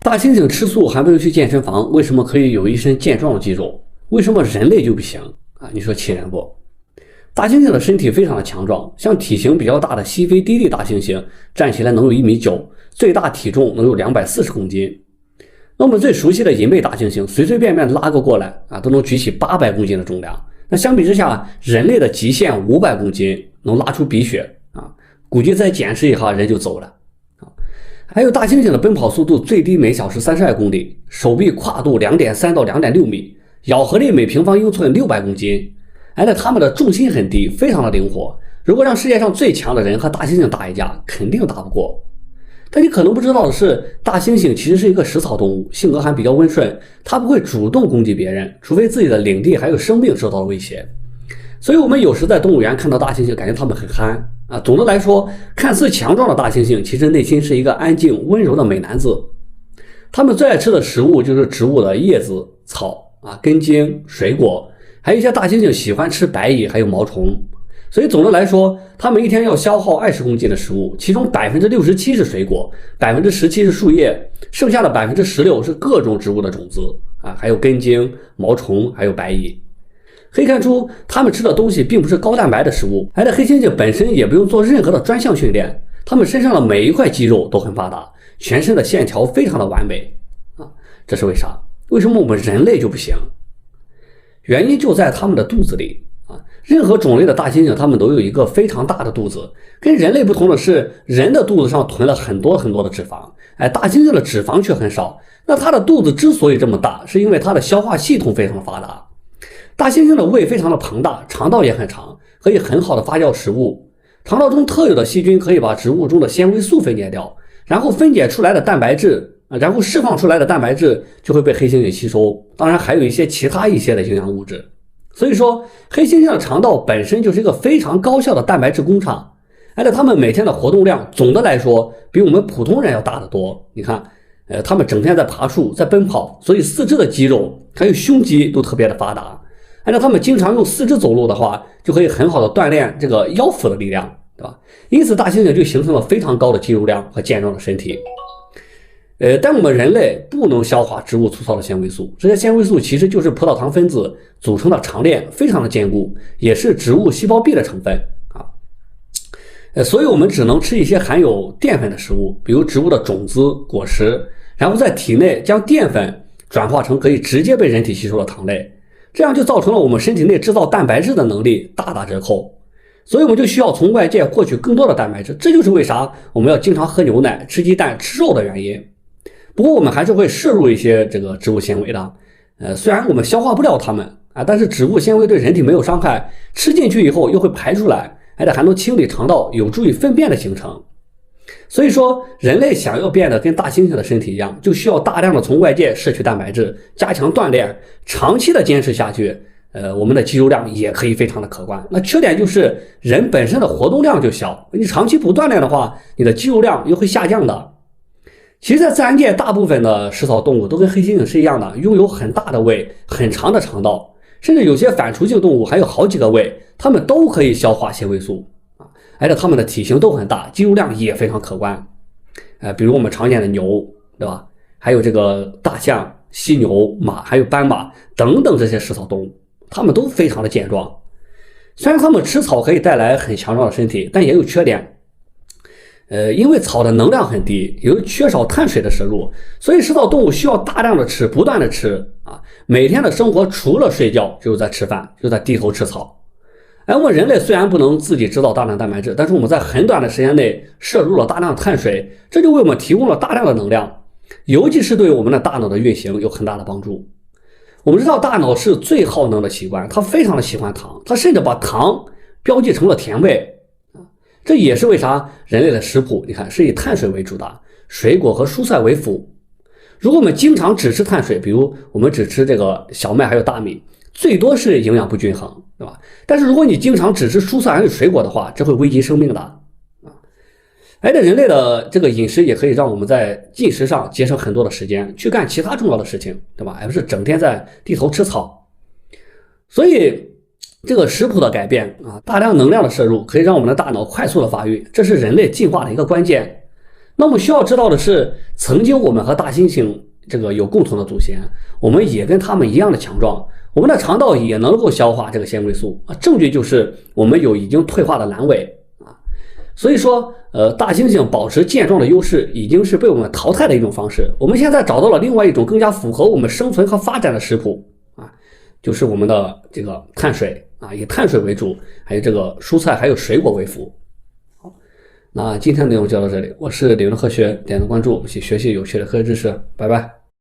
大猩猩吃素还不用去健身房，为什么可以有一身健壮的肌肉？为什么人类就不行啊？你说气人不？大猩猩的身体非常的强壮，像体型比较大的西非低地大猩猩站起来能有1.9米，最大体重能有240公斤。那我们最熟悉的银背大猩猩，随随便便拉个过来啊，都能举起800公斤的重量。那相比之下，人类的极限500公斤能拉出鼻血啊，估计再减持一下人就走了啊。还有大猩猩的奔跑速度最低每小时32公里，手臂跨度2.3到2.6米，咬合力每平方英寸600公斤。那他们的重心很低，非常的灵活。如果让世界上最强的人和大猩猩打一架，肯定打不过。但你可能不知道的是，大猩猩其实是一个食草动物，性格还比较温顺，它不会主动攻击别人，除非自己的领地还有生命受到了威胁。所以我们有时在动物园看到大猩猩，感觉它们很憨啊。总的来说，看似强壮的大猩猩，其实内心是一个安静温柔的美男子。他们最爱吃的食物就是植物的叶子、草啊、根茎、水果，还有一些大猩猩喜欢吃白蚁，还有毛虫。所以总的来说，他们一天要消耗20公斤的食物，其中67%是水果，17%是树叶，剩下的16%是各种植物的种子啊，还有根茎、毛虫，还有白蚁。可以看出，他们吃的东西并不是高蛋白的食物，而且黑猩猩本身也不用做任何的专项训练，他们身上的每一块肌肉都很发达，全身的线条非常的完美啊，这是为啥？为什么我们人类就不行？原因就在他们的肚子里。任何种类的大猩猩，它们都有一个非常大的肚子。跟人类不同的是，人的肚子上囤了很多很多的脂肪，大猩猩的脂肪却很少。那它的肚子之所以这么大，是因为它的消化系统非常发达。大猩猩的胃非常的庞大，肠道也很长，可以很好的发酵食物。肠道中特有的细菌可以把植物中的纤维素分解掉，然后分解出来的蛋白质，然后释放出来的蛋白质就会被黑猩猩吸收。当然还有一些其他一些的营养物质。所以说，黑猩猩的肠道本身就是一个非常高效的蛋白质工厂，而且他们每天的活动量总的来说比我们普通人要大得多。你看，他们整天在爬树，在奔跑，所以四肢的肌肉还有胸肌都特别的发达。而且他们经常用四肢走路的话，就可以很好的锻炼这个腰腹的力量，对吧？因此，大猩猩就形成了非常高的肌肉量和健壮的身体。但我们人类不能消化植物粗糙的纤维素，这些纤维素其实就是葡萄糖分子组成的长链，非常的坚固，也是植物细胞壁的成分啊。所以我们只能吃一些含有淀粉的食物，比如植物的种子、果实，然后在体内将淀粉转化成可以直接被人体吸收的糖类，这样就造成了我们身体内制造蛋白质的能力大打折扣。所以我们就需要从外界获取更多的蛋白质，这就是为啥我们要经常喝牛奶、吃鸡蛋、吃肉的原因。不过我们还是会摄入一些这个植物纤维的，虽然我们消化不了它们啊，但是植物纤维对人体没有伤害，吃进去以后又会排出来，而且还能清理肠道，有助于粪便的形成。所以说，人类想要变得跟大猩猩的身体一样，就需要大量的从外界摄取蛋白质，加强锻炼，长期的坚持下去，我们的肌肉量也可以非常的可观。那缺点就是人本身的活动量就小，你长期不锻炼的话，你的肌肉量又会下降的。其实在自然界，大部分的食草动物都跟黑猩猩是一样的，拥有很大的胃、很长的肠道，甚至有些反刍性动物还有好几个胃，它们都可以消化纤维素啊，而且它们的体型都很大，肌肉量也非常可观。比如我们常见的牛，对吧？还有这个大象、犀牛、马，还有斑马等等这些食草动物，它们都非常的健壮。虽然它们吃草可以带来很强壮的身体，但也有缺点。因为草的能量很低，由于缺少碳水的摄入，所以食草动物需要大量的吃，不断的吃啊。每天的生活除了睡觉就是在吃饭，就在低头吃草。我们人类虽然不能自己制造大量蛋白质，但是我们在很短的时间内摄入了大量的碳水，这就为我们提供了大量的能量，尤其是对我们的大脑的运行有很大的帮助。我们知道大脑是最耗能的器官，它非常的喜欢糖，它甚至把糖标记成了甜味。这也是为啥人类的食谱你看是以碳水为主的，水果和蔬菜为辅。如果我们经常只吃碳水，比如我们只吃这个小麦还有大米，最多是营养不均衡，对吧？但是如果你经常只吃蔬菜还有水果的话，这会危及生命的啊。而且人类的这个饮食也可以让我们在进食上节省很多的时间，去干其他重要的事情，对吧？而不是整天在低头吃草。所以这个食谱的改变啊，大量能量的摄入可以让我们的大脑快速的发育，这是人类进化的一个关键。那我们需要知道的是，曾经我们和大猩猩这个有共同的祖先，我们也跟他们一样的强壮，我们的肠道也能够消化这个纤维素啊。证据就是我们有已经退化的阑尾啊。所以说，大猩猩保持健壮的优势已经是被我们淘汰的一种方式。我们现在找到了另外一种更加符合我们生存和发展的食谱啊，就是我们的这个碳水啊，以碳水为主，还有这个蔬菜还有水果为辅。好，那今天的内容就到这里，我是理论科学，点个关注，一起学习有趣的科学知识，拜拜。